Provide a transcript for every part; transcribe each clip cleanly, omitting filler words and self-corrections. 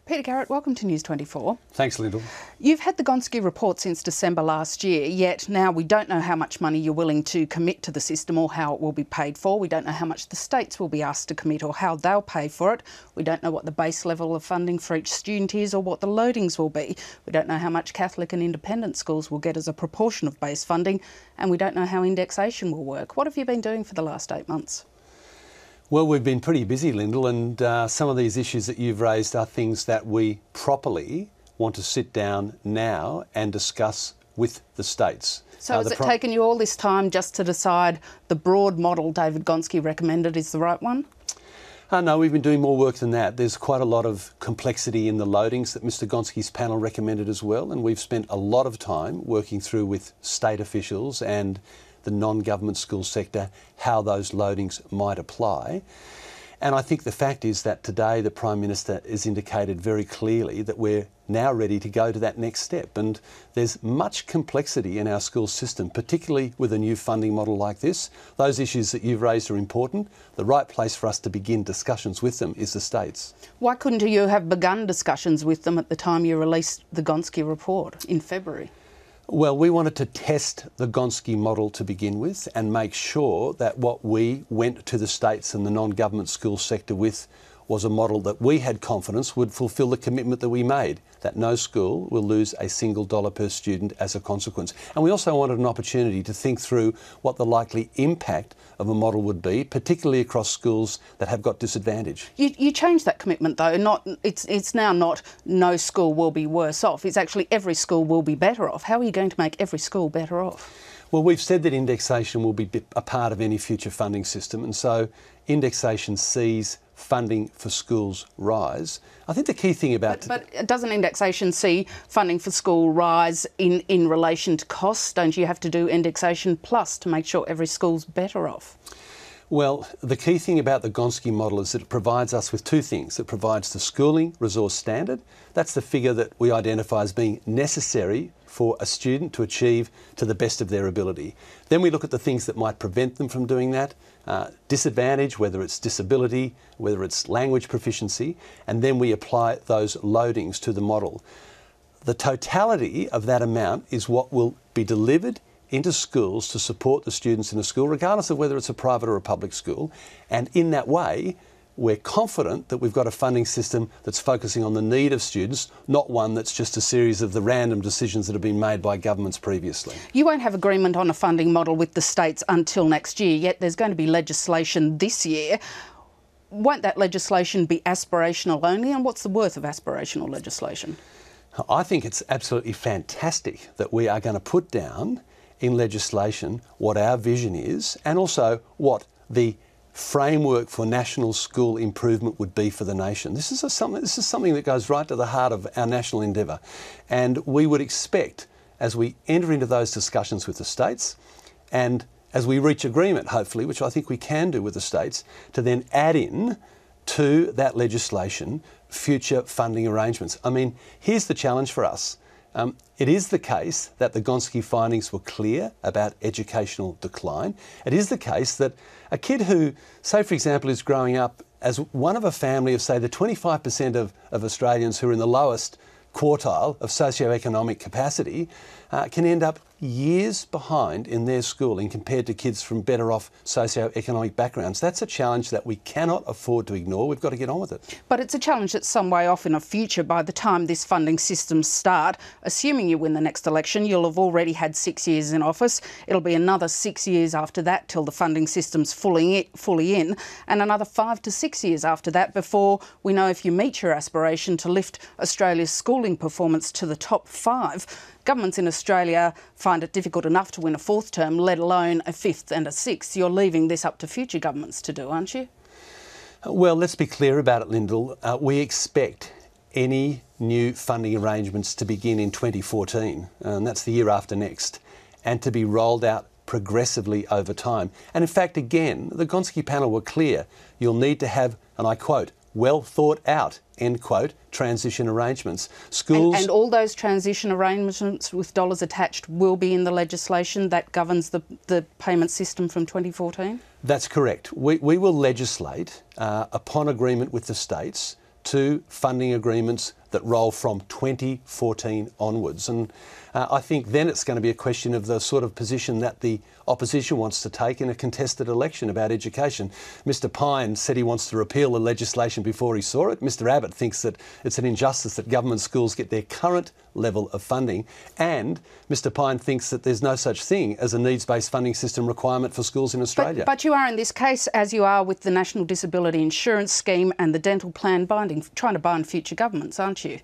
Peter Garrett, welcome to News 24. Thanks, Lyndal. You've had the Gonski report since December last year, yet now we don't know how much money you're willing to commit to the system or how it will be paid for. We don't know how much the states will be asked to commit or how they'll pay for it. We don't know what the base level of funding for each student is or what the loadings will be. We don't know how much Catholic and independent schools will get as a proportion of base funding, and we don't know how indexation will work. What have you been doing for the last 8 months? Well, we've been pretty busy, Lyndal, and some of these issues that you've raised are things that we properly want to sit down now and discuss with the states. So has it taken you all this time just to decide the broad model David Gonski recommended is the right one? No, we've been doing more work than that. There's quite a lot of complexity in the loadings that Mr Gonski's panel recommended as well, and we've spent a lot of time working through with state officials and the non-government school sector how those loadings might apply. And I think the fact is that today the Prime Minister has indicated very clearly that we're now ready to go to that next step. And there's much complexity in our school system, particularly with a new funding model like this. Those issues that you've raised are important. The right place for us to begin discussions with them is the states. Why couldn't you have begun discussions with them at the time you released the Gonski report in February? Well, we wanted to test the Gonski model to begin with and make sure that what we went to the states and the non-government school sector with was a model that we had confidence would fulfil the commitment that we made, that no school will lose a single dollar per student as a consequence. And we also wanted an opportunity to think through what the likely impact of a model would be, particularly across schools that have got disadvantage. You changed that commitment though. It's now not no school will be worse off. It's actually every school will be better off. How are you going to make every school better off? Well, we've said that indexation will be a part of any future funding system, and so indexation sees funding for schools rise. I think the key thing about... But doesn't indexation see funding for school rise in relation to costs? Don't you have to do indexation plus to make sure every school's better off? Well, the key thing about the Gonski model is that it provides us with two things. It provides the schooling resource standard. That's the figure that we identify as being necessary for a student to achieve to the best of their ability. Then we look at the things that might prevent them from doing that, disadvantage, whether it's disability, whether it's language proficiency, and then we apply those loadings to the model. The totality of that amount is what will be delivered into schools to support the students in a school, regardless of whether it's a private or a public school. And in that way, we're confident that we've got a funding system that's focusing on the need of students, not one that's just a series of the random decisions that have been made by governments previously. You won't have agreement on a funding model with the states until next year, yet there's going to be legislation this year. Won't that legislation be aspirational only, and what's the worth of aspirational legislation? I think it's absolutely fantastic that we are going to put down in legislation what our vision is and also what the framework for national school improvement would be for the nation. This is something that goes right to the heart of our national endeavour, and we would expect, as we enter into those discussions with the states and as we reach agreement, hopefully, which I think we can do with the states, to then add in to that legislation future funding arrangements. I mean, here's the challenge for us. It is the case that the Gonski findings were clear about educational decline. It is the case that a kid who, say for example, is growing up as one of a family of, say, the 25% of Australians who are in the lowest quartile of socioeconomic capacity can end up years behind in their schooling compared to kids from better off socioeconomic backgrounds. That's a challenge that we cannot afford to ignore. We've got to get on with it. But it's a challenge that's some way off in the future. By the time this funding system start, assuming you win the next election, you'll have already had 6 years in office. It'll be another 6 years after that till the funding system's fully in, and another 5 to 6 years after that before we know if you meet your aspiration to lift Australia's schooling performance to the top 5. Governments in Australia find it difficult enough to win a 4th term, let alone a 5th and a 6th. You're leaving this up to future governments to do, aren't you? Well, let's be clear about it, Lyndal. We expect any new funding arrangements to begin in 2014, and that's the year after next, and to be rolled out progressively over time. And in fact, again, the Gonski panel were clear. You'll need to have, and I quote, well thought out, end quote, transition arrangements. Schools... And all those transition arrangements with dollars attached will be in the legislation that governs the payment system from 2014? That's correct. We will legislate upon agreement with the states to funding agreements that roll from 2014 onwards. And I think then it's going to be a question of the sort of position that the opposition wants to take in a contested election about education. Mr Pyne said he wants to repeal the legislation before he saw it. Mr Abbott thinks that it's an injustice that government schools get their current level of funding. And Mr Pyne thinks that there's no such thing as a needs-based funding system requirement for schools in Australia. But you are in this case, as you are with the National Disability Insurance Scheme and the dental plan trying to bind future governments, aren't you?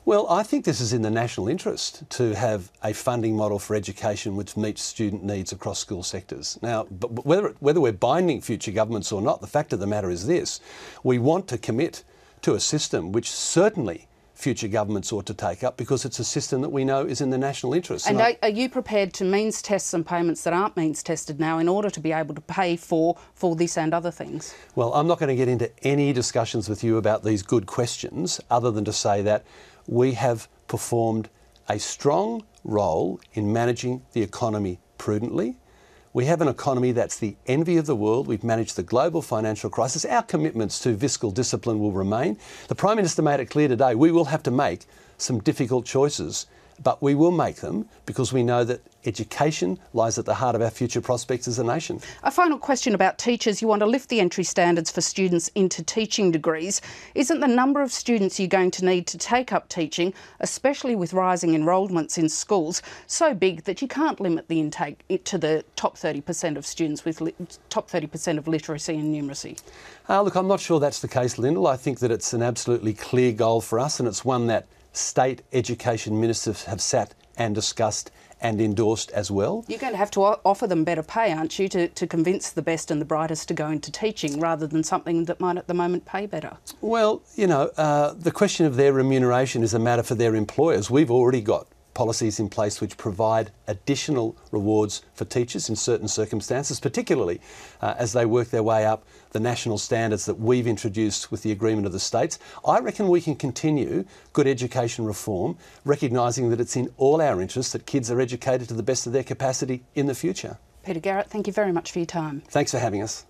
Well, I think this is in the national interest to have a funding model for education which meets student needs across school sectors. Now, but whether we're binding future governments or not, the fact of the matter is this: we want to commit to a system which certainly future governments ought to take up, because it's a system that we know is in the national interest. And are you prepared to means test some payments that aren't means tested now in order to be able to pay for this and other things? Well, I'm not going to get into any discussions with you about these good questions, other than to say that we have performed a strong role in managing the economy prudently. We have an economy that's the envy of the world. We've managed the global financial crisis. Our commitments to fiscal discipline will remain. The Prime Minister made it clear today we will have to make some difficult choices, but we will make them because we know that education lies at the heart of our future prospects as a nation. A final question about teachers. You want to lift the entry standards for students into teaching degrees. Isn't the number of students you're going to need to take up teaching, especially with rising enrolments in schools, so big that you can't limit the intake to the top 30% of students with top 30% of literacy and numeracy? Look, I'm not sure that's the case, Lyndal. I think that it's an absolutely clear goal for us, and it's one that state education ministers have sat and discussed and endorsed as well. You're going to have to offer them better pay, aren't you, to convince the best and the brightest to go into teaching rather than something that might at the moment pay better? Well, you know, the question of their remuneration is a matter for their employers. We've already got policies in place which provide additional rewards for teachers in certain circumstances, particularly as they work their way up the national standards that we've introduced with the agreement of the states. I reckon we can continue good education reform, recognising that it's in all our interests that kids are educated to the best of their capacity in the future. Peter Garrett, thank you very much for your time. Thanks for having us.